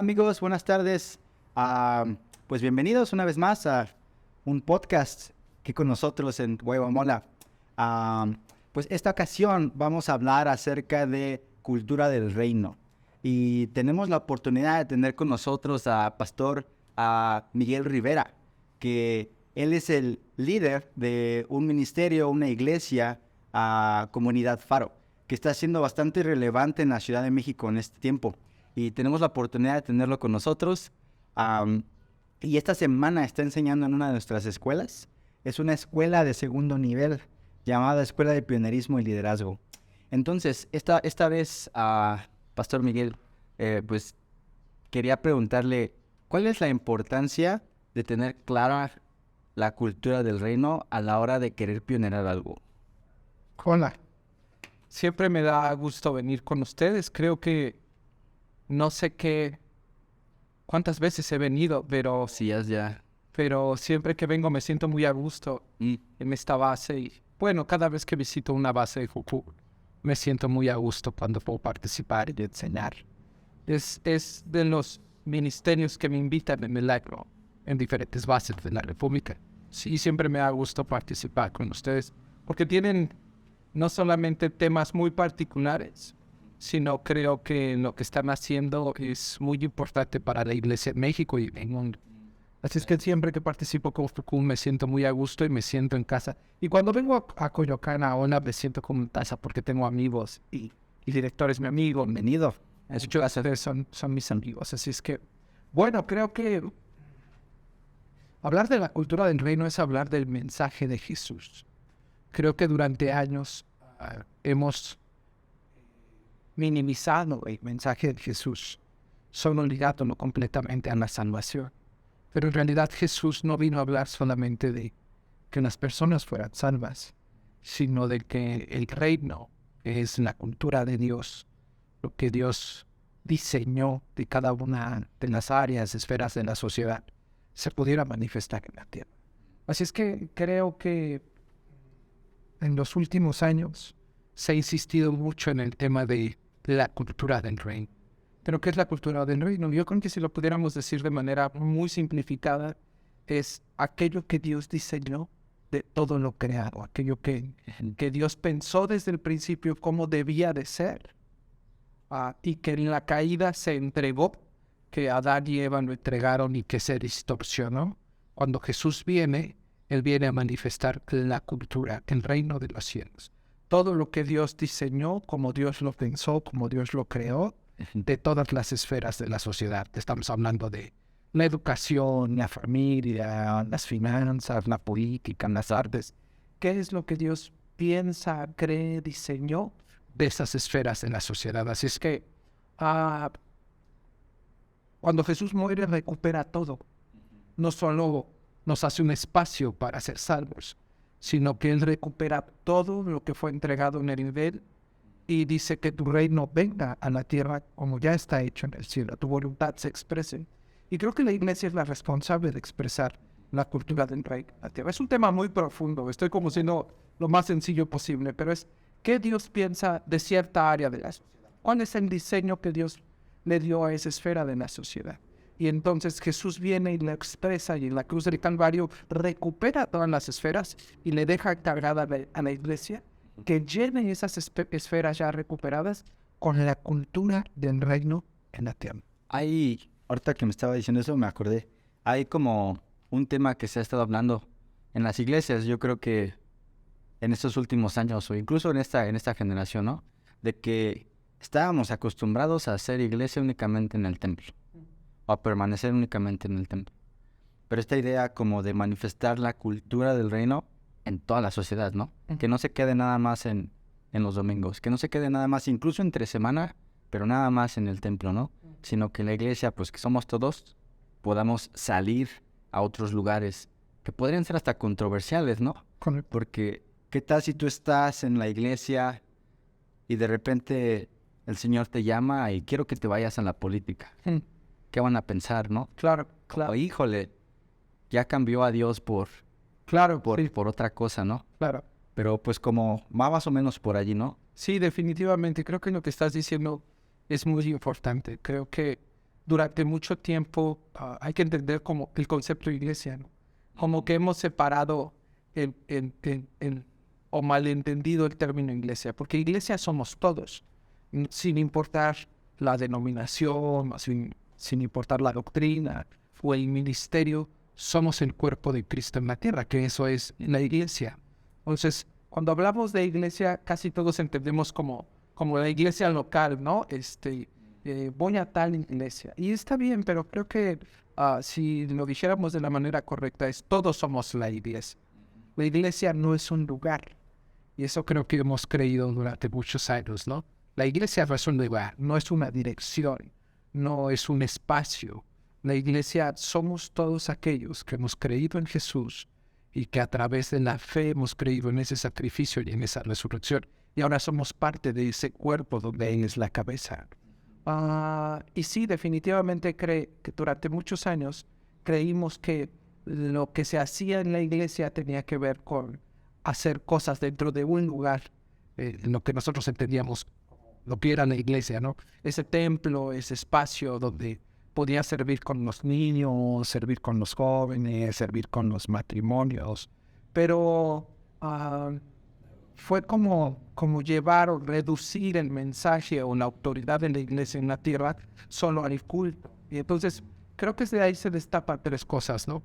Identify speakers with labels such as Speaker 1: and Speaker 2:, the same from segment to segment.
Speaker 1: Amigos, buenas tardes. Pues bienvenidos una vez más a un podcast aquí con nosotros en Guaybamola. Pues esta ocasión vamos a hablar acerca de cultura del reino. Y tenemos la oportunidad de tener con nosotros a Pastor Miguel Rivera, que él es el líder de un ministerio, una iglesia, Comunidad Faro, que está siendo bastante relevante en la Ciudad de México en este tiempo. Y tenemos la oportunidad de tenerlo con nosotros. Y esta semana está enseñando en una de nuestras escuelas. Es una escuela de segundo nivel llamada Escuela de Pionerismo y Liderazgo. Entonces, esta vez, Pastor Miguel, pues quería preguntarle, ¿cuál es la importancia de tener clara la cultura del reino a la hora de querer pionerar algo?
Speaker 2: Hola, siempre me da gusto venir con ustedes. Creo que no sé cuántas veces he venido, pero siempre que vengo me siento muy a gusto en esta base. Y bueno, cada vez que visito una base de Juku, me siento muy a gusto cuando puedo participar y enseñar. Es de los ministerios que me invitan en el año en diferentes bases de la República. Sí, siempre me da gusto participar con ustedes, porque tienen no solamente temas muy particulares, sino creo que lo que están haciendo es muy importante para la Iglesia en México y en el mundo. Así es que siempre que participo con Fucún me siento muy a gusto y me siento en casa. Y cuando vengo a Coyoacán ahora me siento como en casa porque tengo amigos y directores, mi amigo.
Speaker 1: Bienvenido.
Speaker 2: Son mis amigos. Así es que, bueno, creo que hablar de la cultura del reino es hablar del mensaje de Jesús. Creo que durante años hemos minimizado el mensaje de Jesús, solo ligándolo completamente a la salvación. Pero en realidad Jesús no vino a hablar solamente de que las personas fueran salvas, sino de que el reino es la cultura de Dios, lo que Dios diseñó de cada una de las áreas, esferas de la sociedad, se pudiera manifestar en la tierra. Así es que creo que en los últimos años se ha insistido mucho en el tema de la cultura del reino. ¿Pero qué es la cultura del reino? Yo creo que si lo pudiéramos decir de manera muy simplificada, es aquello que Dios diseñó de todo lo creado, aquello que Dios pensó desde el principio cómo debía de ser, y que en la caída se entregó, que Adán y Eva lo entregaron y que se distorsionó. Cuando Jesús viene, Él viene a manifestar la cultura, el reino de los cielos. Todo lo que Dios diseñó, como Dios lo pensó, como Dios lo creó, de todas las esferas de la sociedad. Estamos hablando de la educación, la familia, las finanzas, la política, las artes. ¿Qué es lo que Dios piensa, cree, diseñó de esas esferas de la sociedad? Así es que cuando Jesús muere recupera todo. No solo nos hace un espacio para ser salvos, sino que Él recupera todo lo que fue entregado en el nivel y dice que tu reino venga a la tierra como ya está hecho en el cielo, tu voluntad se exprese. Y creo que la iglesia es la responsable de expresar la cultura del reino en la tierra. Es un tema muy profundo, estoy como siendo lo más sencillo posible, pero es ¿qué Dios piensa de cierta área de la sociedad? ¿Cuál es el diseño que Dios le dio a esa esfera de la sociedad? Y entonces Jesús viene y lo expresa y en la cruz del Calvario recupera todas las esferas y le deja encargada a la iglesia que llene esas esferas ya recuperadas con la cultura del reino en la tierra.
Speaker 1: Ahorita que me estaba diciendo eso me acordé, hay como un tema que se ha estado hablando en las iglesias, yo creo que en estos últimos años o incluso en esta generación, ¿no? De que estábamos acostumbrados a hacer iglesia únicamente en el templo. O a permanecer únicamente en el templo. Pero esta idea como de manifestar la cultura del reino en toda la sociedad, ¿no? Que no se quede nada más en los domingos, que no se quede nada más incluso entre semana, pero nada más en el templo, ¿no? Sino que la iglesia, pues que somos todos, podamos salir a otros lugares que podrían ser hasta controversiales, ¿no? Porque, ¿qué tal si tú estás en la iglesia y de repente el Señor te llama y quiero que te vayas a la política? ¿Qué van a pensar, no?
Speaker 2: Claro.
Speaker 1: Oh, híjole, ya cambió a Dios por otra cosa, ¿no?
Speaker 2: Claro.
Speaker 1: Pero pues como va más o menos por allí, ¿no?
Speaker 2: Sí, definitivamente. Creo que lo que estás diciendo es muy importante. Creo que durante mucho tiempo hay que entender como el concepto de iglesia, ¿no? Como que hemos separado o malentendido el término iglesia, porque iglesia somos todos, sin importar la denominación, sin importar la doctrina o el ministerio, somos el cuerpo de Cristo en la tierra, que eso es la iglesia. Entonces, cuando hablamos de iglesia, casi todos entendemos como la iglesia local, ¿no? Voy a tal iglesia. Y está bien, pero creo que si lo dijéramos de la manera correcta, todos somos la iglesia. La iglesia no es un lugar. Y eso creo que hemos creído durante muchos años, ¿no? La iglesia no es un lugar, no es una dirección, no es un espacio. La iglesia somos todos aquellos que hemos creído en Jesús y que a través de la fe hemos creído en ese sacrificio y en esa resurrección. Y ahora somos parte de ese cuerpo donde Él es la cabeza. Y sí, definitivamente que durante muchos años creímos que lo que se hacía en la iglesia tenía que ver con hacer cosas dentro de un lugar, lo que nosotros entendíamos lo que era la iglesia, ¿no? Ese templo, ese espacio donde podía servir con los niños, servir con los jóvenes, servir con los matrimonios. Pero fue como llevar o reducir el mensaje o la autoridad de la iglesia en la tierra solo al culto. Y entonces creo que de ahí se destapan tres cosas, ¿no?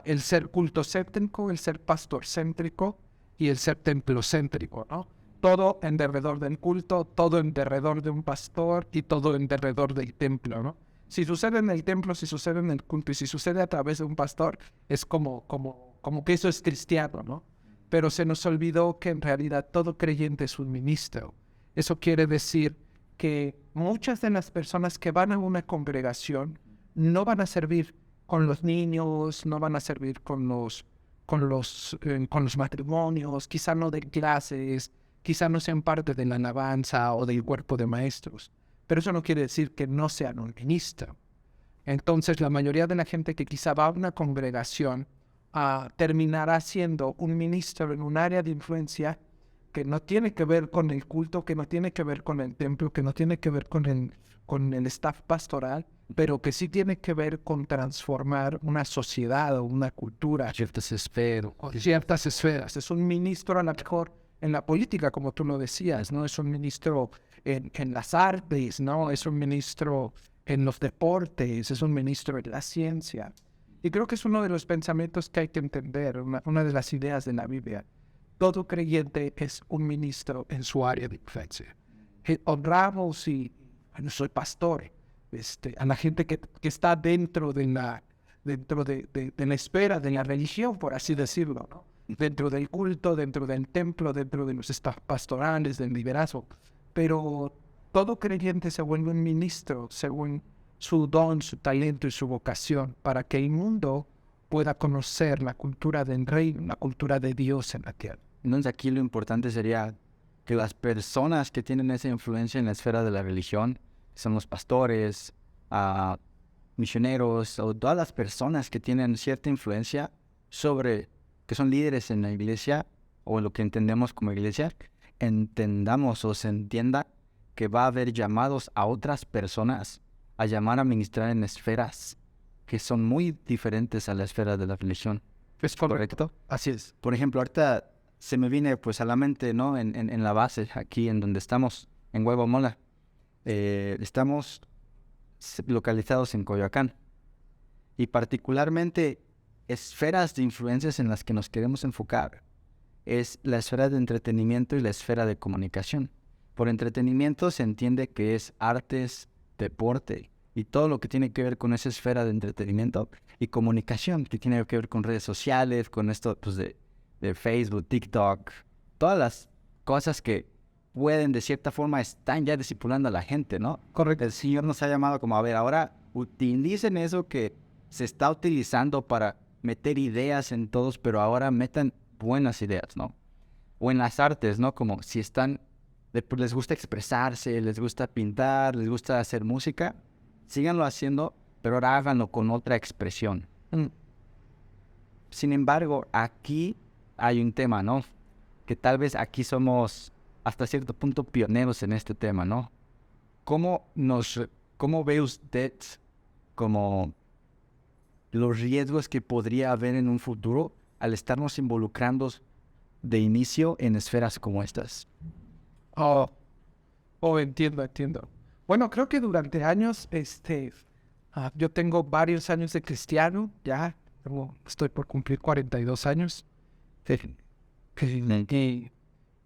Speaker 2: El ser cultocéntrico, el ser pastorcéntrico y el ser templocéntrico, ¿no? Todo en derredor del culto, todo en derredor de un pastor y todo en derredor del templo, ¿no? Si sucede en el templo, si sucede en el culto y si sucede a través de un pastor, es como que eso es cristiano, ¿no? Pero se nos olvidó que en realidad todo creyente es un ministro. Eso quiere decir que muchas de las personas que van a una congregación no van a servir con los niños, no van a servir con los matrimonios, quizá no den clases, quizá no sean parte de la alabanza o del cuerpo de maestros. Pero eso no quiere decir que no sean un ministro. Entonces, la mayoría de la gente que quizá va a una congregación terminará siendo un ministro en un área de influencia que no tiene que ver con el culto, que no tiene que ver con el templo, que no tiene que ver con el staff pastoral, pero que sí tiene que ver con transformar una sociedad o una cultura.
Speaker 1: Ciertas esferas.
Speaker 2: Ciertas esferas. Es un ministro a lo mejor en la política, como tú lo decías, ¿no? Es un ministro en las artes, ¿no? Es un ministro en los deportes, es un ministro en la ciencia. Y creo que es uno de los pensamientos que hay que entender, una de las ideas de la Biblia. Todo creyente es un ministro en su área de influencia. Honramos y soy pastor, a la gente que está dentro de la esfera de la religión, por así decirlo, ¿no? Dentro del culto, dentro del templo, dentro de los estados pastorales, del liderazgo. Pero todo creyente se vuelve un ministro según su don, su talento y su vocación, para que el mundo pueda conocer la cultura del reino, la cultura de Dios en la tierra.
Speaker 1: Entonces aquí lo importante sería que las personas que tienen esa influencia en la esfera de la religión, son los pastores, misioneros, o todas las personas que tienen cierta influencia que son líderes en la iglesia, o en lo que entendemos como iglesia, entendamos o se entienda que va a haber llamados a otras personas a llamar a ministrar en esferas que son muy diferentes a la esfera de la religión.
Speaker 2: ¿Es correcto? Así es.
Speaker 1: Por ejemplo, ahorita se me viene pues a la mente, ¿no? En la base, aquí en donde estamos, en Huevo Mola. Estamos localizados en Coyoacán. Y particularmente, esferas de influencias en las que nos queremos enfocar es la esfera de entretenimiento y la esfera de comunicación. Por entretenimiento se entiende que es artes, deporte y todo lo que tiene que ver con esa esfera de entretenimiento, y comunicación, que tiene que ver con redes sociales, con esto pues, de Facebook, TikTok, todas las cosas que pueden de cierta forma están ya discipulando a la gente, ¿no?
Speaker 2: Correcto.
Speaker 1: El Señor nos ha llamado como, a ver, ahora utilicen eso que se está utilizando para meter ideas en todos, pero ahora metan buenas ideas, ¿no? O en las artes, ¿no? Como si les gusta expresarse, les gusta pintar, les gusta hacer música, síganlo haciendo, pero ahora háganlo con otra expresión. Sin embargo, aquí hay un tema, ¿no? Que tal vez aquí somos hasta cierto punto pioneros en este tema, ¿no? ¿Cómo nos ¿cómo ve usted como los riesgos que podría haber en un futuro al estarnos involucrando de inicio en esferas como estas?
Speaker 2: Oh, entiendo. Bueno, creo que durante años, yo tengo varios años de cristiano, ya estoy por cumplir 42 años. Y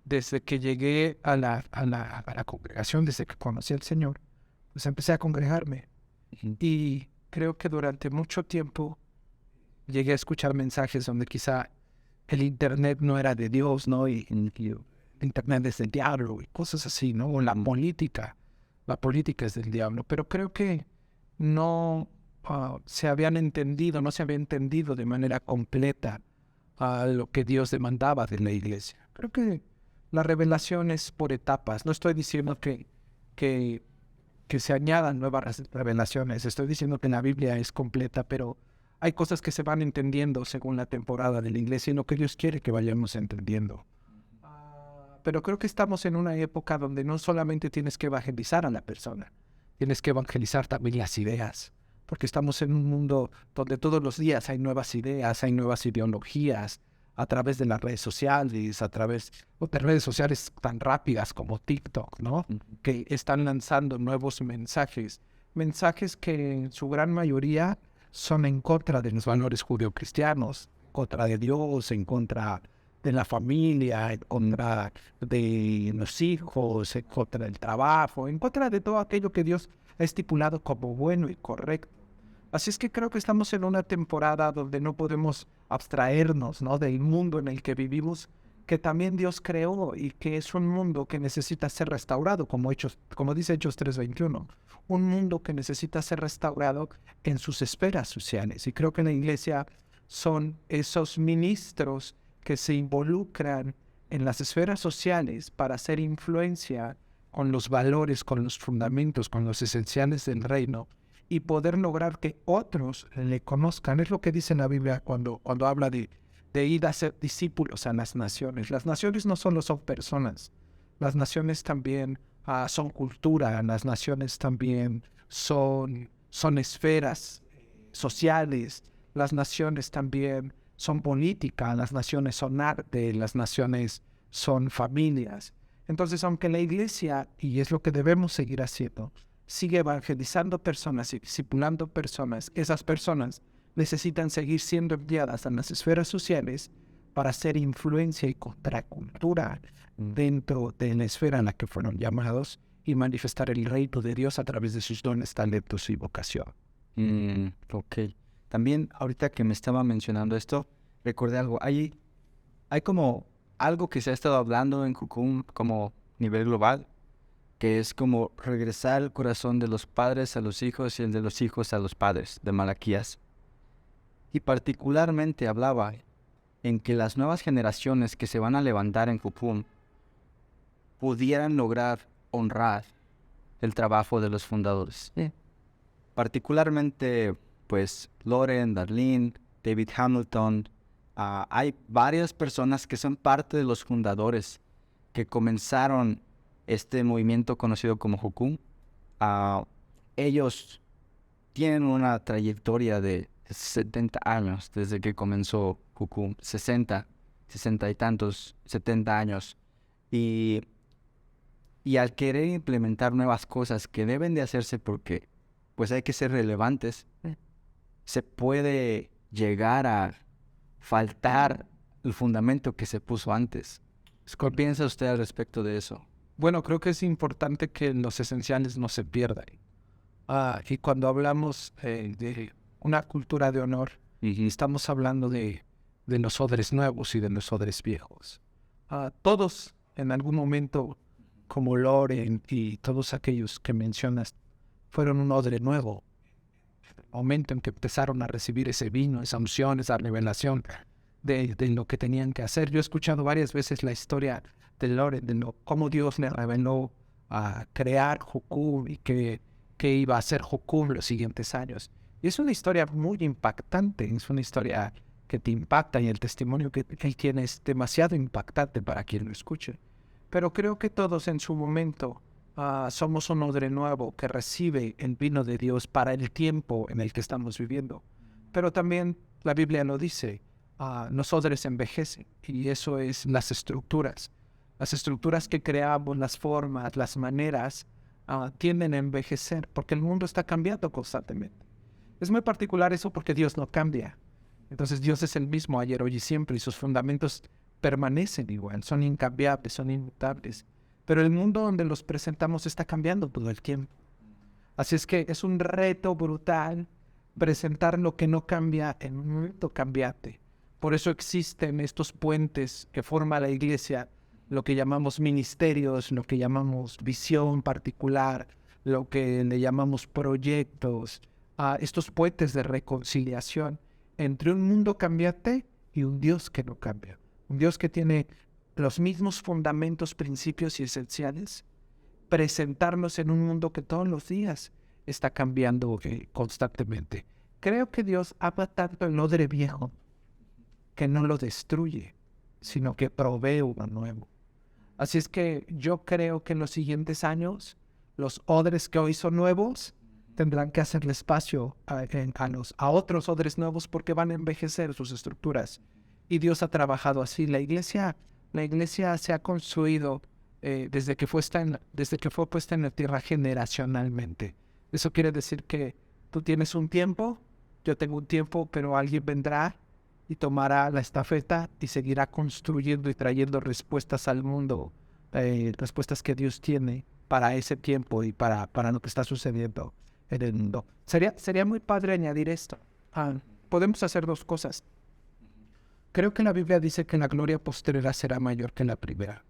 Speaker 2: desde que llegué a la congregación, desde que conocí al Señor, pues empecé a congregarme. Y creo que durante mucho tiempo llegué a escuchar mensajes donde quizá el Internet no era de Dios, ¿no? Y el Internet es del diablo y cosas así, ¿no? O la política es del diablo. Pero creo que no no se había entendido de manera completa a lo que Dios demandaba de la iglesia. Creo que la revelación es por etapas. No estoy diciendo que se añadan nuevas revelaciones. Estoy diciendo que la Biblia es completa, pero hay cosas que se van entendiendo según la temporada de la iglesia y lo que Dios quiere que vayamos entendiendo. Pero creo que estamos en una época donde no solamente tienes que evangelizar a la persona, tienes que evangelizar también las ideas, porque estamos en un mundo donde todos los días hay nuevas ideas, hay nuevas ideologías, a través de las redes sociales, a través de redes sociales tan rápidas como TikTok, ¿no? Que están lanzando nuevos mensajes que en su gran mayoría son en contra de los valores judeocristianos, en contra de Dios, en contra de la familia, en contra de los hijos, en contra del trabajo, en contra de todo aquello que Dios ha estipulado como bueno y correcto. Así es que creo que estamos en una temporada donde no podemos abstraernos, ¿no?, del mundo en el que vivimos, que también Dios creó y que es un mundo que necesita ser restaurado, como dice Hechos 3:21. Un mundo que necesita ser restaurado en sus esferas sociales. Y creo que la iglesia son esos ministros que se involucran en las esferas sociales para hacer influencia con los valores, con los fundamentos, con los esenciales del reino y poder lograr que otros le conozcan. Es lo que dice la Biblia cuando habla de ir a ser discípulos a las naciones. Las naciones no solo son personas, las naciones también son cultura, las naciones también son esferas sociales, las naciones también son política, las naciones son arte, las naciones son familias. Entonces, aunque la iglesia, y es lo que debemos seguir haciendo, sigue evangelizando personas y discipulando personas, esas personas necesitan seguir siendo enviadas a las esferas sociales para hacer influencia y contracultura dentro de la esfera en la que fueron llamados y manifestar el reino de Dios a través de sus dones, talentos y vocación.
Speaker 1: Ok. También, ahorita que me estaba mencionando esto, recordé algo. Hay como algo que se ha estado hablando en Jucum como nivel global, que es como regresar el corazón de los padres a los hijos y el de los hijos a los padres, de Malaquías. Y particularmente hablaba en que las nuevas generaciones que se van a levantar en Jucum pudieran lograr honrar el trabajo de los fundadores. Particularmente, pues, Loren, Darlene, David Hamilton. Hay varias personas que son parte de los fundadores que comenzaron este movimiento conocido como Jucum. Ellos tienen una trayectoria de 70 años desde que comenzó Jucum, 60 y tantos, 70 años. Y al querer implementar nuevas cosas que deben de hacerse porque pues hay que ser relevantes, se puede llegar a faltar el fundamento que se puso antes. ¿Qué piensa usted al respecto de eso?
Speaker 2: Bueno, creo que es importante que los esenciales no se pierdan. Y cuando hablamos de una cultura de honor, estamos hablando de los odres nuevos y de los odres viejos. Todos en algún momento, como Loren y todos aquellos que mencionas, fueron un odre nuevo. El momento en que empezaron a recibir ese vino, esa unción, esa revelación de lo que tenían que hacer. Yo he escuchado varias veces la historia de Loren, cómo Dios le reveló a crear Jucum y que iba a hacer Jucum los siguientes años. Y es una historia muy impactante, es una historia que te impacta y el testimonio que él tiene es demasiado impactante para quien lo escuche. Pero creo que todos en su momento somos un odre nuevo que recibe el vino de Dios para el tiempo en el que estamos viviendo. Pero también la Biblia lo dice, los odres envejecen, y eso es las estructuras. Las estructuras que creamos, las formas, las maneras, tienden a envejecer porque el mundo está cambiando constantemente. Es muy particular eso porque Dios no cambia. Entonces Dios es el mismo ayer, hoy y siempre, y sus fundamentos permanecen igual, son incambiables, son inmutables. Pero el mundo donde los presentamos está cambiando todo el tiempo. Así es que es un reto brutal presentar lo que no cambia en un momento cambiante. Por eso existen estos puentes que forma la iglesia, lo que llamamos ministerios, lo que llamamos visión particular, lo que le llamamos proyectos, estos puentes de reconciliación entre un mundo cambiante y un Dios que no cambia. Un Dios que tiene los mismos fundamentos, principios y esenciales, presentarnos en un mundo que todos los días está cambiando constantemente. Creo que Dios ama tanto el odre viejo que no lo destruye, sino que provee uno nuevo. Así es que yo creo que en los siguientes años, los odres que hoy son nuevos tendrán que hacerle espacio a otros odres nuevos porque van a envejecer sus estructuras. Y Dios ha trabajado así. La iglesia se ha construido desde que fue puesta en la tierra generacionalmente. Eso quiere decir que tú tienes un tiempo, yo tengo un tiempo, pero alguien vendrá y tomará la estafeta y seguirá construyendo y trayendo respuestas al mundo, respuestas que Dios tiene para ese tiempo y para lo que está sucediendo en el mundo. Sería muy padre añadir esto. Podemos hacer dos cosas. Creo que la Biblia dice que la gloria posterior será mayor que la primera.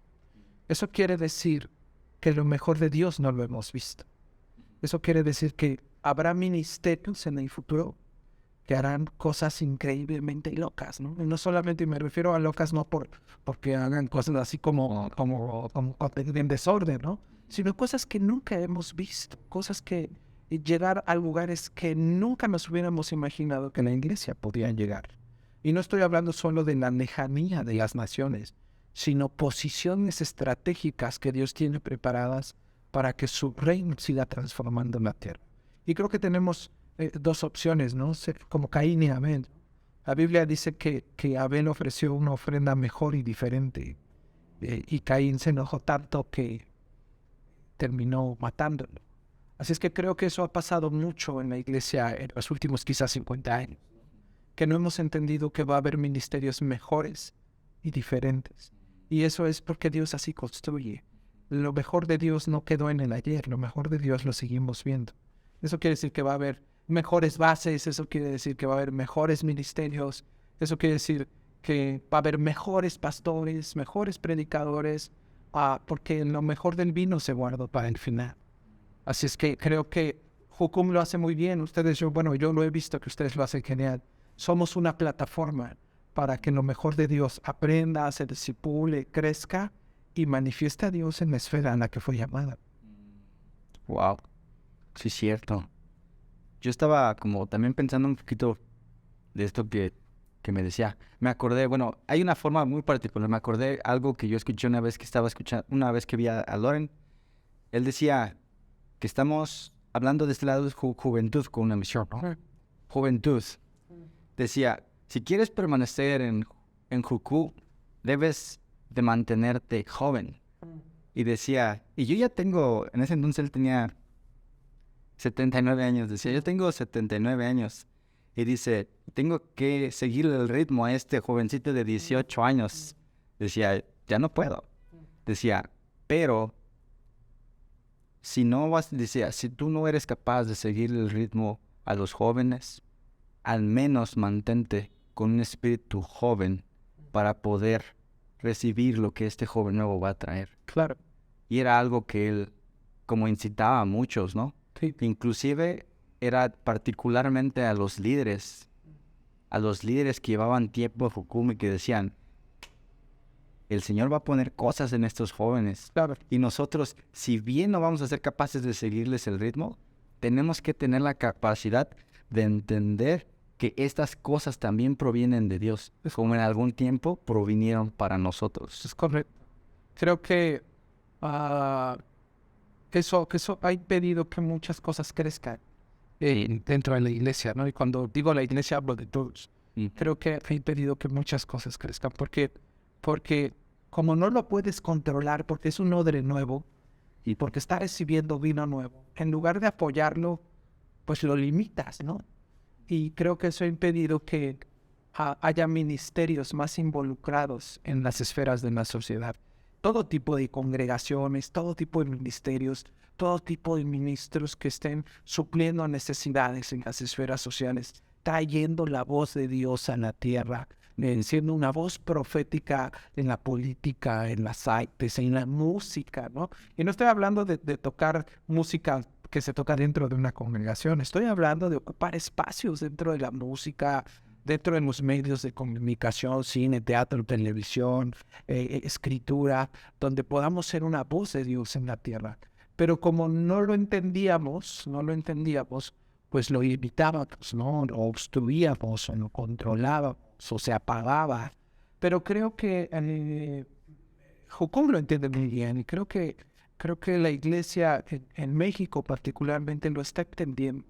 Speaker 2: Eso quiere decir que lo mejor de Dios no lo hemos visto. Eso quiere decir que habrá ministerios en el futuro que harán cosas increíblemente locas, ¿no? Y no solamente me refiero a locas no porque hagan cosas así como en desorden, ¿no? Sino cosas que nunca hemos visto, cosas que llegar a lugares que nunca nos hubiéramos imaginado que la iglesia podía llegar. Y no estoy hablando solo de la lejanía de las naciones, sino posiciones estratégicas que Dios tiene preparadas para que su reino siga transformando la tierra. Y creo que tenemos dos opciones, ¿no? Como Caín y Abel. La Biblia dice que Abel ofreció una ofrenda mejor y diferente. Y Caín se enojó tanto que terminó matándolo. Así es que creo que eso ha pasado mucho en la iglesia en los últimos quizás 50 años. Que no hemos entendido que va a haber ministerios mejores y diferentes. Y eso es porque Dios así construye. Lo mejor de Dios no quedó en el ayer, lo mejor de Dios lo seguimos viendo. Eso quiere decir que va a haber mejores bases, eso quiere decir que va a haber mejores ministerios, eso quiere decir que va a haber mejores pastores, mejores predicadores, porque lo mejor del vino se guardó para el final. Así es que creo que Jucum lo hace muy bien. Yo lo he visto que ustedes lo hacen genial. Somos una plataforma para que lo mejor de Dios aprenda, se disipule, crezca y manifieste a Dios en la esfera en la que fue llamada.
Speaker 1: Wow, sí es cierto. Yo estaba como también pensando un poquito de esto que me decía. Me acordé, hay una forma muy particular. Me acordé algo que yo escuché una vez que vi a Loren. Él decía que estamos hablando de este lado de juventud con una misión, ¿no? Juventud. Decía, si quieres permanecer en Juku, debes de mantenerte joven. Y decía, y yo ya tengo, en ese entonces él tenía 79 años, decía, yo tengo 79 años. Y dice, tengo que seguir el ritmo a este jovencito de 18 años. Decía, ya no puedo. Decía, pero si tú no eres capaz de seguir el ritmo a los jóvenes, al menos mantente con un espíritu joven para poder recibir lo que este joven nuevo va a traer.
Speaker 2: Claro.
Speaker 1: Y era algo que él como incitaba a muchos, ¿no?
Speaker 2: Sí.
Speaker 1: Inclusive era particularmente a los líderes que llevaban tiempo en Jukum y que decían, el Señor va a poner cosas en estos jóvenes.
Speaker 2: Claro.
Speaker 1: Y nosotros, si bien no vamos a ser capaces de seguirles el ritmo, tenemos que tener la capacidad de entender que estas cosas también provienen de Dios, como en algún tiempo provinieron para nosotros.
Speaker 2: Es correcto. Creo que eso ha impedido que muchas cosas crezcan dentro de la iglesia, ¿no? Y cuando digo la iglesia hablo de todos. Creo que ha impedido que muchas cosas crezcan porque como no lo puedes controlar porque es un odre nuevo y porque está recibiendo vino nuevo, en lugar de apoyarlo, pues lo limitas, ¿no? Y creo que eso ha impedido que haya ministerios más involucrados en las esferas de la sociedad. Todo tipo de congregaciones, todo tipo de ministerios, todo tipo de ministros que estén supliendo necesidades en las esferas sociales, trayendo la voz de Dios a la tierra, siendo una voz profética en la política, en las artes, en la música, ¿no? Y no estoy hablando de tocar música que se toca dentro de una congregación, estoy hablando de ocupar espacios dentro de la música, dentro de los medios de comunicación, cine, teatro, televisión, escritura, donde podamos ser una voz de Dios en la tierra. Pero como no lo entendíamos, pues lo evitábamos, ¿no? Lo obstruíamos, o lo controlábamos, o se apagaba. Pero creo que Jocón lo entiende muy bien y creo que la iglesia en México particularmente lo está entendiendo.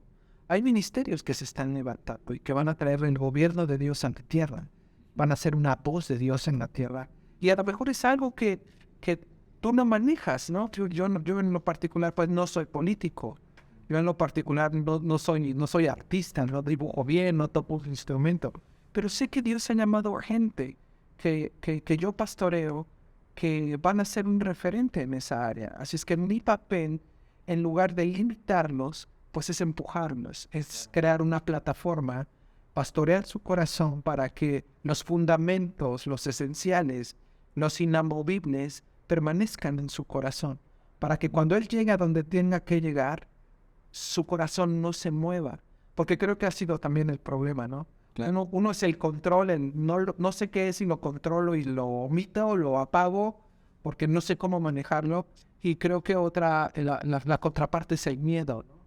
Speaker 2: Hay ministerios que se están levantando y que van a traer el gobierno de Dios a la tierra. Van a ser una voz de Dios en la tierra. Y a lo mejor es algo que tú no manejas, ¿no? Yo en lo particular pues no soy político. Yo en lo particular no soy artista, no dibujo bien, no toco un instrumento. Pero sé que Dios ha llamado a gente que yo pastoreo, que van a ser un referente en esa área. Así es que mi papel, en lugar de limitarlos, pues es empujarlos, es crear una plataforma, pastorear su corazón para que los fundamentos, los esenciales, los inamovibles permanezcan en su corazón, para que cuando Él llegue a donde tenga que llegar, su corazón no se mueva, porque creo que ha sido también el problema, ¿no? Claro. Uno es el control, no sé qué es y lo controlo y lo omito o lo apago porque no sé cómo manejarlo, y creo que la contraparte es el miedo, ¿no?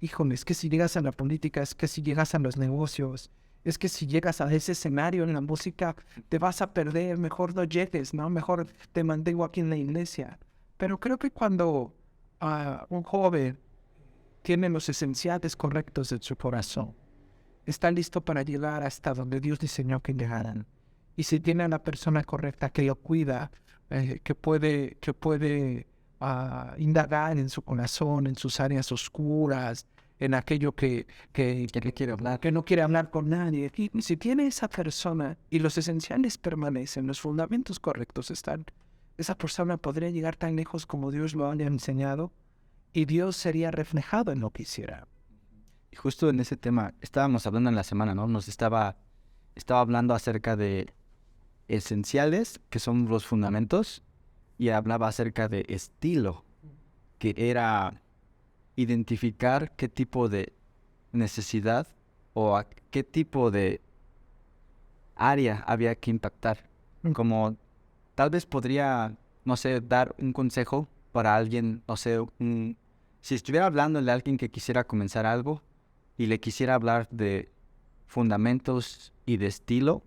Speaker 2: Híjole, es que si llegas a la política, es que si llegas a los negocios, es que si llegas a ese escenario en la música, te vas a perder, mejor no llegues, ¿no? Mejor te mantengo aquí en la iglesia. Pero creo que cuando un joven tiene los esenciales correctos en su corazón, está listo para llegar hasta donde Dios diseñó que llegaran. Y si tiene a la persona correcta que lo cuida, que puede indagar en su corazón, en sus áreas oscuras, en aquello que le quiere hablar, que no quiere hablar con nadie. Y si tiene esa persona y los esenciales permanecen, los fundamentos correctos están, esa persona podría llegar tan lejos como Dios lo haya enseñado y Dios sería reflejado en lo que hiciera.
Speaker 1: Y justo en ese tema, estábamos hablando en la semana, ¿no? Estaba hablando acerca de esenciales, que son los fundamentos, y hablaba acerca de estilo, que era identificar qué tipo de necesidad o a qué tipo de área había que impactar. Como tal vez podría, no sé, dar un consejo para alguien, no sé, si estuviera hablando de alguien que quisiera comenzar algo y le quisiera hablar de fundamentos y de estilo,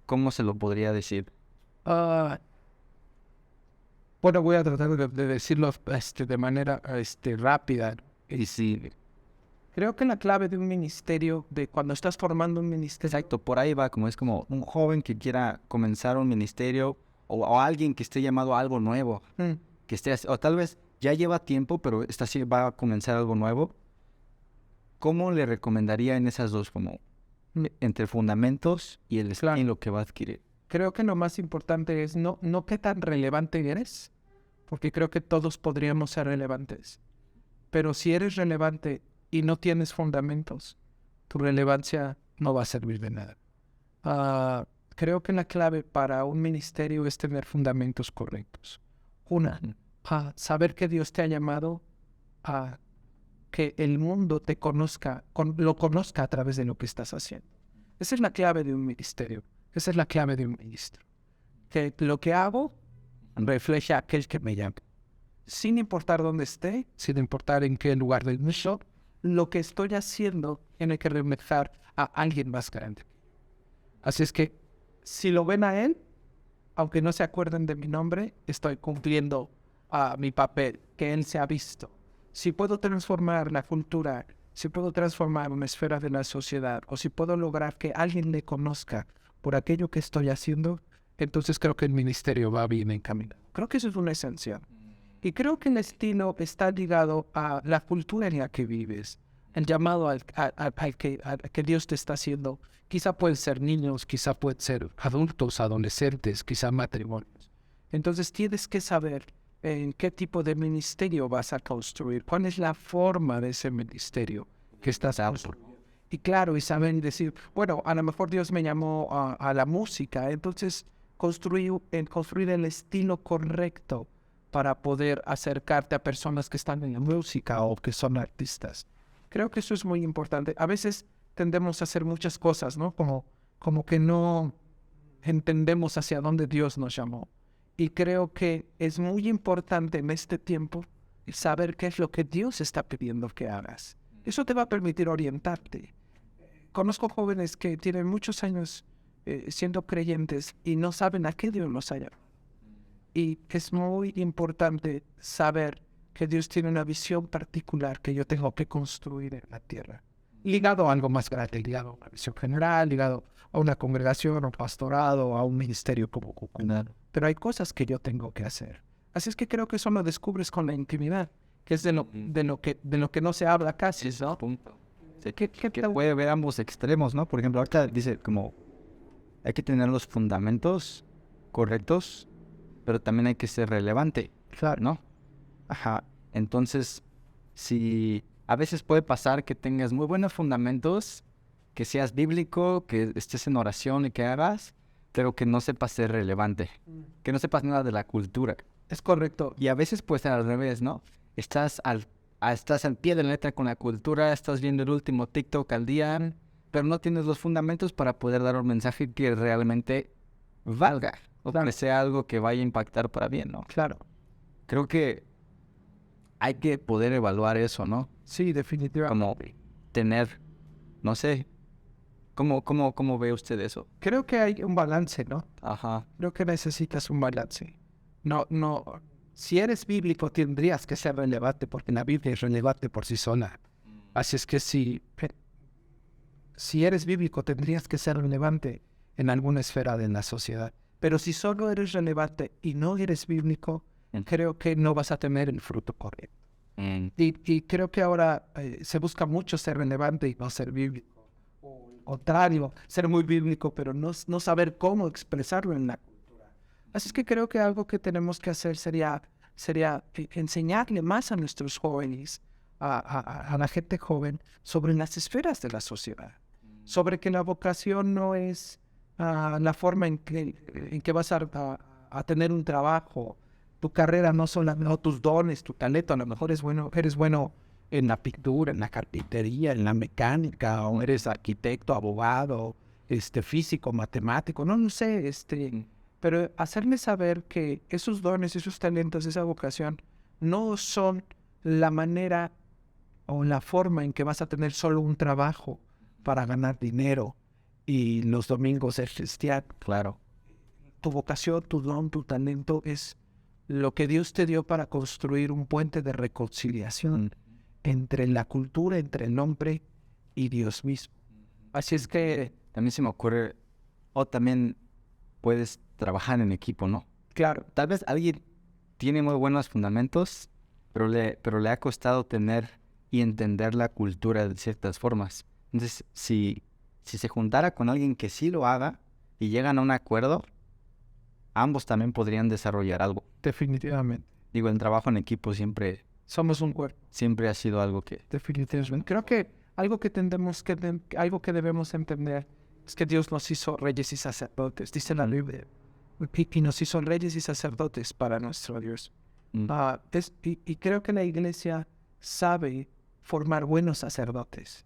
Speaker 1: ¿cómo se lo podría decir?
Speaker 2: Bueno, voy a tratar de decirlo de manera rápida. Creo que la clave de un ministerio, de cuando estás formando un ministerio...
Speaker 1: Exacto, por ahí va, como es como un joven que quiera comenzar un ministerio o alguien que esté llamado a algo nuevo, que esté, o tal vez ya lleva tiempo, pero sí va a comenzar algo nuevo. ¿Cómo le recomendaría en esas dos, como entre fundamentos y el estilo que va a adquirir?
Speaker 2: Creo que lo más importante es no qué tan relevante eres, porque creo que todos podríamos ser relevantes. Pero si eres relevante y no tienes fundamentos, tu relevancia no va a servir de nada. Creo que la clave para un ministerio es tener fundamentos correctos. Saber que Dios te ha llamado a que el mundo te conozca, lo conozca a través de lo que estás haciendo. Esa es la clave de un ministerio. Esa es la clave de un ministro. Que lo que hago refleja a aquel que me llama. Sin importar dónde esté, sin importar en qué lugar del mundo, lo que estoy haciendo tiene que reflejar a alguien más grande. Así es que, si lo ven a él, aunque no se acuerden de mi nombre, estoy cumpliendo mi papel, que él se ha visto. si puedo transformar la cultura, si puedo transformar una esfera de la sociedad, o si puedo lograr que alguien me conozca por aquello que estoy haciendo, entonces creo que el ministerio va bien encaminado. Creo que eso es una esencia. Y creo que el estilo está ligado a la cultura en la que vives, el llamado al que Dios te está haciendo. Quizá pueden ser niños, quizá pueden ser adultos, adolescentes, quizá matrimonios. Entonces tienes que saber en qué tipo de ministerio vas a construir, cuál es la forma de ese ministerio que estás construyendo. Y claro, y saber decir, bueno, a lo mejor Dios me llamó a la música, entonces construir el estilo correcto para poder acercarte a personas que están en la música o que son artistas. Creo que eso es muy importante. A veces tendemos a hacer muchas cosas, ¿no? Como que no entendemos hacia dónde Dios nos llamó. Y creo que es muy importante en este tiempo saber qué es lo que Dios está pidiendo que hagas. Eso te va a permitir orientarte. Conozco jóvenes que tienen muchos años siendo creyentes y no saben a qué Dios los ha llamado. Y es muy importante saber que Dios tiene una visión particular que yo tengo que construir en la tierra. Ligado a algo más grande, ligado a una visión general, ligado a una congregación, a un pastorado, a un ministerio como comunidad. Pero hay cosas que yo tengo que hacer. Así es que creo que eso lo descubres con la intimidad, que es de lo que no se habla casi, ¿no?
Speaker 1: Sí, que puede ver ambos extremos, ¿no? Por ejemplo, ahorita dice como hay que tener los fundamentos correctos, pero también hay que ser relevante,
Speaker 2: Claro.
Speaker 1: ¿no? Ajá. Entonces, si a veces puede pasar que tengas muy buenos fundamentos, que seas bíblico, que estés en oración y que hagas, pero que no sepas ser relevante, que no sepas nada de la cultura.
Speaker 2: Es correcto.
Speaker 1: Y a veces puede ser al revés, ¿no? Estás al pie de la letra con la cultura, estás viendo el último TikTok al día, pero no tienes los fundamentos para poder dar un mensaje que realmente valga, o que sea algo que vaya a impactar para bien, ¿no?
Speaker 2: Claro.
Speaker 1: Creo que hay que poder evaluar eso, ¿no?
Speaker 2: Sí, definitivamente.
Speaker 1: Como tener, no sé, ¿cómo ve usted eso?
Speaker 2: Creo que hay un balance, ¿no?
Speaker 1: Ajá.
Speaker 2: Creo que necesitas un balance. No. Si eres bíblico tendrías que ser relevante porque la Biblia es relevante por sí sola. Así es que si eres bíblico tendrías que ser relevante en alguna esfera de la sociedad. Pero si solo eres relevante y no eres bíblico, creo que no vas a tener el fruto correcto. Y creo que ahora se busca mucho ser relevante y no ser bíblico. O al contrario, ser muy bíblico, pero no saber cómo expresarlo en la cultura. Así es que creo que algo que tenemos que hacer sería enseñarle más a nuestros jóvenes, a la gente joven, sobre las esferas de la sociedad. Sobre que la vocación no es la forma en que vas a tener un trabajo. Tu carrera no tus dones, tu talento. A lo mejor eres bueno en la pintura, en la carpintería, en la mecánica, o eres arquitecto, abogado, físico, matemático, no sé, pero hacerles saber que esos dones, esos talentos, esa vocación, no son la manera o la forma en que vas a tener solo un trabajo para ganar dinero y los domingos ser cristiano.
Speaker 1: Claro.
Speaker 2: Tu vocación, tu don, tu talento es lo que Dios te dio para construir un puente de reconciliación entre la cultura, entre el hombre y Dios mismo. Así es que
Speaker 1: también se me ocurre, o también puedes trabajar en equipo, ¿no?
Speaker 2: Claro.
Speaker 1: Tal vez alguien tiene muy buenos fundamentos, pero le ha costado tener y entender la cultura de ciertas formas. Entonces, si se juntara con alguien que sí lo haga y llegan a un acuerdo, ambos también podrían desarrollar algo.
Speaker 2: Definitivamente.
Speaker 1: Digo, el trabajo en equipo siempre
Speaker 2: somos un cuerpo.
Speaker 1: Siempre ha sido algo que...
Speaker 2: Definitivamente. Creo que algo que debemos entender es que Dios nos hizo reyes y sacerdotes. Dice la Biblia. Y nos hizo reyes y sacerdotes para nuestro Dios. Y creo que la iglesia sabe formar buenos sacerdotes.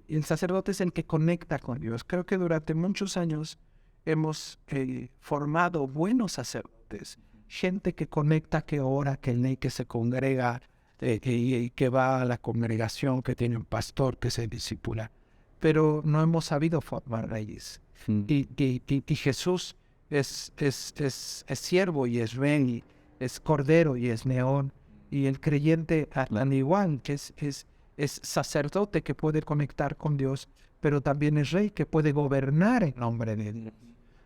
Speaker 2: Y el sacerdote es el que conecta con Dios. Creo que durante muchos años hemos formado buenos sacerdotes. Gente que conecta, que ora, que lee, que se congrega, que va a la congregación, que tiene un pastor, que se discipula. Pero no hemos sabido formar reyes. Y Jesús es siervo y es rey, es cordero y es león. Y el creyente, al igual, es sacerdote que puede conectar con Dios, pero también es rey que puede gobernar en nombre de Dios.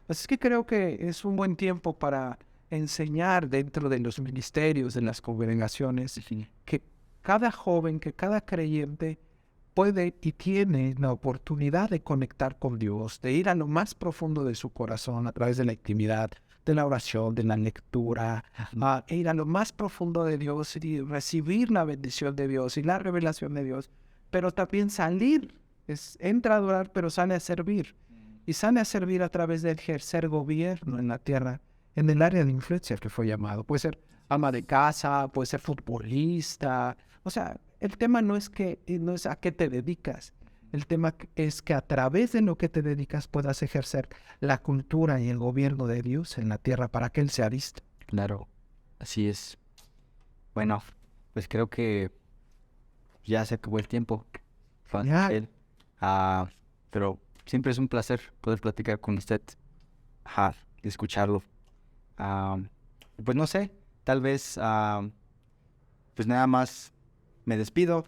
Speaker 2: Así que creo que es un buen tiempo para enseñar dentro de los ministerios, de las congregaciones, que cada joven, que cada creyente puede y tiene la oportunidad de conectar con Dios, de ir a lo más profundo de su corazón a través de la intimidad, de la oración, de la lectura, e ir a lo más profundo de Dios y recibir la bendición de Dios y la revelación de Dios, pero también salir, entra a adorar, pero sale a servir. Y sale a servir a través de ejercer gobierno en la tierra, en el área de influencia que fue llamado. Puede ser ama de casa, puede ser futbolista. O sea, el tema no es a qué te dedicas. El tema es que a través de lo que te dedicas puedas ejercer la cultura y el gobierno de Dios en la tierra para que Él sea visto.
Speaker 1: Claro, así es. Bueno, pues creo que ya se acabó el tiempo.
Speaker 2: Ya.
Speaker 1: Pero siempre es un placer poder platicar con usted, y escucharlo. Pues no sé, tal vez, pues nada más me despido.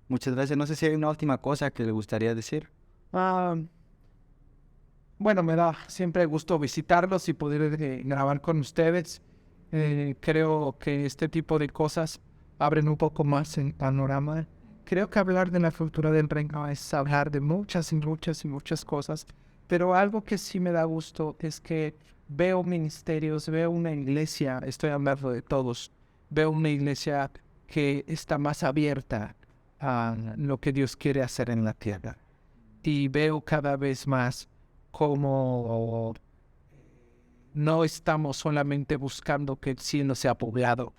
Speaker 1: Muchas gracias. No sé si hay una última cosa que le gustaría decir.
Speaker 2: Bueno, me da siempre gusto visitarlos y poder grabar con ustedes. Creo que este tipo de cosas abren un poco más el panorama. Creo que hablar de la cultura del reino es hablar de muchas y muchas y muchas cosas, pero algo que sí me da gusto es que veo ministerios, veo una iglesia, estoy hablando de todos, veo una iglesia que está más abierta a lo que Dios quiere hacer en la tierra. Y veo cada vez más cómo no estamos solamente buscando que el cielo sea poblado,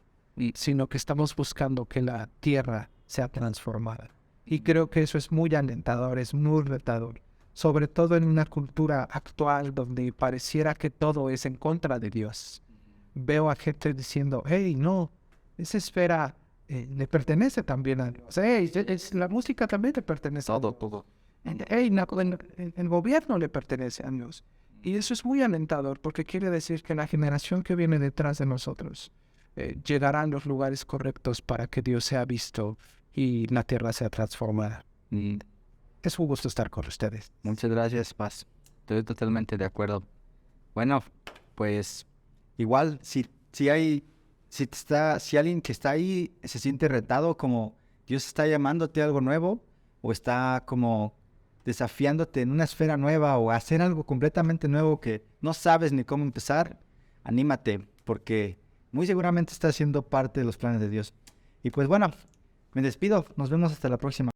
Speaker 2: sino que estamos buscando que la tierra sea transformada. Y creo que eso es muy alentador, es muy retador, sobre todo en una cultura actual donde pareciera que todo es en contra de Dios. Veo a gente diciendo, hey, no, esa esfera le pertenece también a Dios. Hey, la música también le pertenece a Dios.
Speaker 1: Todo.
Speaker 2: Hey, el gobierno le pertenece a Dios. Y eso es muy alentador porque quiere decir que la generación que viene detrás de nosotros llegará a los lugares correctos para que Dios sea visto y la tierra sea transformada. Es un gusto estar con ustedes.
Speaker 1: Muchas gracias, Paz. Estoy totalmente de acuerdo. Bueno, pues igual si alguien que está ahí se siente retado, como Dios está llamándote a algo nuevo, o está como desafiándote en una esfera nueva, o hacer algo completamente nuevo que no sabes ni cómo empezar, anímate, porque muy seguramente está siendo parte de los planes de Dios. Y pues bueno, me despido. Nos vemos hasta la próxima.